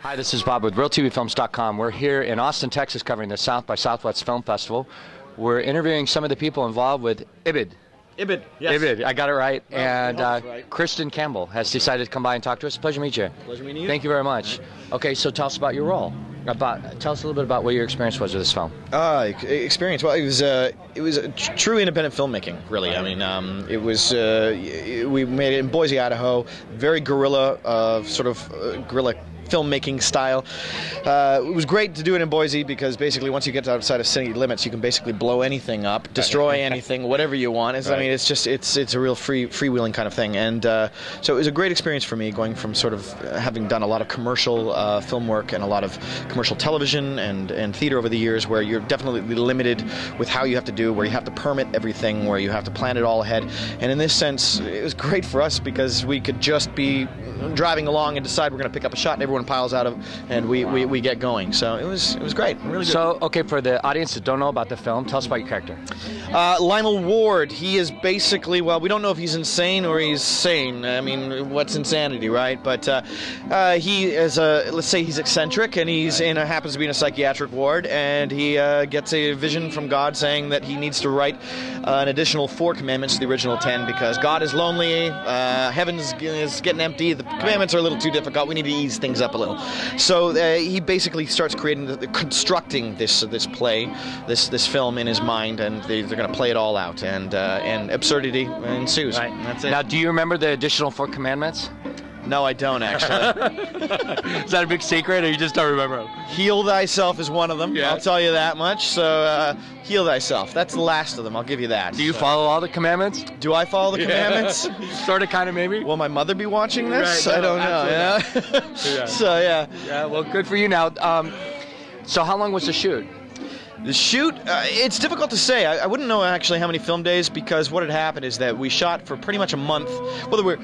Hi, this is Bob with RealTVFilms.com. We're here in Austin, Texas, covering the South by Southwest Film Festival. We're interviewing some of the people involved with IBID. IBID, yes. IBID, I got it right. Well, and right. Kristen Campbell has decided to come by and talk to us. Pleasure to meet you. Pleasure meeting you. Thank you very much. Okay, so tell us about your role. Tell us a little bit about what your experience was with this film. Experience? Well, it was a true independent filmmaking, really. I mean, it was we made it in Boise, Idaho. Very guerrilla, guerrilla filmmaking style. It was great to do it in Boise because basically once you get outside of city limits, you can basically blow anything up, destroy anything, whatever you want. Right. I mean, it's a real freewheeling kind of thing. And so it was a great experience for me, going from sort of having done a lot of commercial film work and a lot of commercial television and theater over the years, where you're definitely limited with how you have to do, where you have to permit everything, where you have to plan it all ahead. And in this sense, it was great for us because we could just be driving along and decide we're going to pick up a shot, and everyone piles out of, and we get going. So it was great, really good. So, okay, for the audience that don't know about the film, tell us about your character. Lionel Ward, he is basically, well, we don't know if he's insane or he's sane. I mean, what's insanity, right? But he is let's say he's eccentric, and he's happens to be in a psychiatric ward, and he gets a vision from God saying that he needs to write an additional 4 commandments to the original 10 because God is lonely, heaven is getting empty, the commandments are a little too difficult, we need to ease things up a little. So he basically starts constructing this play, this film in his mind, and they're going to play it all out, and absurdity ensues. Right. And that's it. Now, do you remember the additional 4 commandments? No, I don't, actually. Is that a big secret, or you just don't remember them? Heal thyself is one of them. Yeah. I'll tell you that much. So heal thyself. That's the last of them. I'll give you that. Do you follow all the commandments? Do I follow the commandments? Sort of, kind of, maybe? Will my mother be watching this? Right, I don't know. Yeah. So, yeah. Yeah, well, good for you now. So how long was the shoot? The shoot, it's difficult to say. I wouldn't know actually how many film days, because what had happened is that we shot for pretty much a month. Well, there were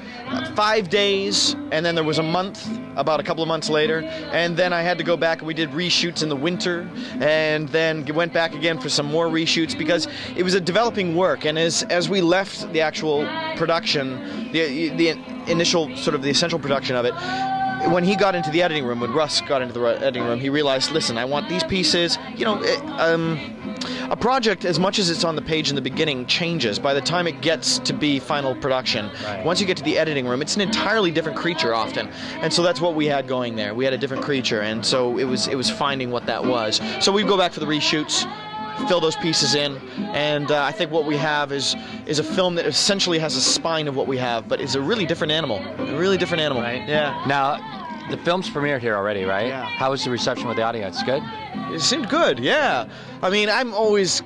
5 days, and then there was a month about a couple of months later, and then I had to go back and we did reshoots in the winter, and then went back again for some more reshoots because it was a developing work. And as we left the actual production, the initial sort of the essential production of it, when he got into the editing room, when Russ got into the editing room, he realized, listen, I want these pieces. You know, a project, as much as it's on the page in the beginning, changes by the time it gets to be final production. Right. Once you get to the editing room, it's an entirely different creature often, and so that's what we had going there. We had a different creature, and so it was finding what that was. So we'd go back for the reshoots, fill those pieces in, and I think what we have is a film that essentially has a spine of what we have, but is a really different animal. A really different animal. Right. Yeah. Now, the film's premiered here already, right? Yeah. How was the reception with the audience? Good? It seemed good, yeah. I mean, I'm always,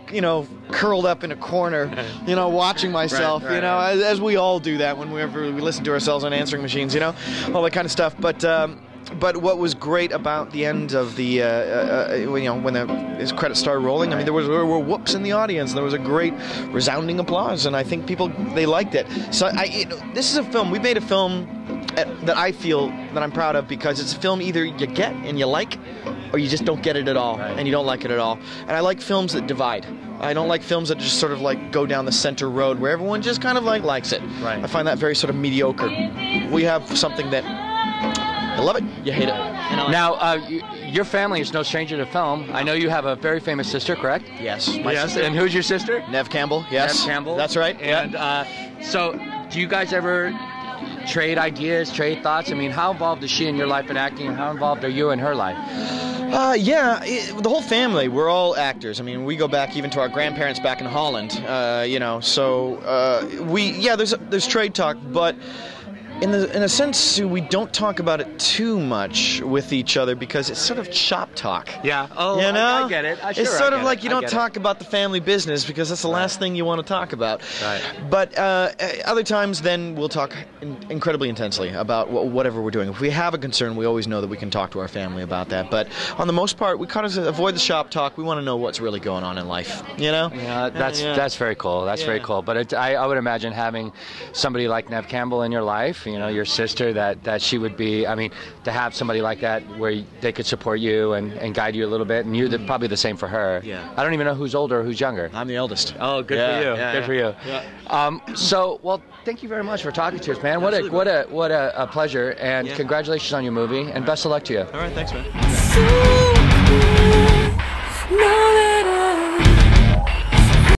curled up in a corner, watching myself, Right, as we all do that whenever we listen to ourselves on answering machines, all that kind of stuff. But what was great about the end of the, when his credits started rolling, I mean, there were whoops in the audience, and there was a great resounding applause, and I think they liked it. So this is a film, we made a film that I feel that I'm proud of, because it's a film either you get and you like, or you just don't get it at all, right, and you don't like it at all. And I like films that divide. I don't like films that just sort of like go down the center road where everyone just kind of likes it. Right. I find that very sort of mediocre. We have something that you love it, you hate it. Now, your family is no stranger to film. I know you have a very famous sister, correct? Yes. Yes. And who's your sister? Nev Campbell, yes. Nev Campbell. That's right. And so, do you guys ever trade ideas, trade thoughts? I mean, how involved is she in your life in acting, and how involved are you in her life? The whole family, we're all actors. I mean, we go back even to our grandparents back in Holland, there's trade talk, but in a sense, we don't talk about it too much with each other because it's sort of shop talk. Yeah. Oh, I get it. It's sort of like you don't talk about the family business because that's the last thing you want to talk about. Right. But other times, then we'll talk incredibly intensely about whatever we're doing. If we have a concern, we always know that we can talk to our family about that. But on the most part, we kind of avoid the shop talk. We want to know what's really going on in life. Yeah, that's very cool. That's very cool. But I would imagine having somebody like Nev Campbell in your life, you know, your sister, that she would be, I mean, to have somebody like that where they could support you and guide you a little bit, and you're probably the same for her. Yeah. I don't even know who's older or who's younger. I'm the eldest. Oh, good for you. Good for you. Yeah. So, well, thank you very much for talking to us, man. What a pleasure, and congratulations on your movie, and best of luck to you. All right, thanks, man.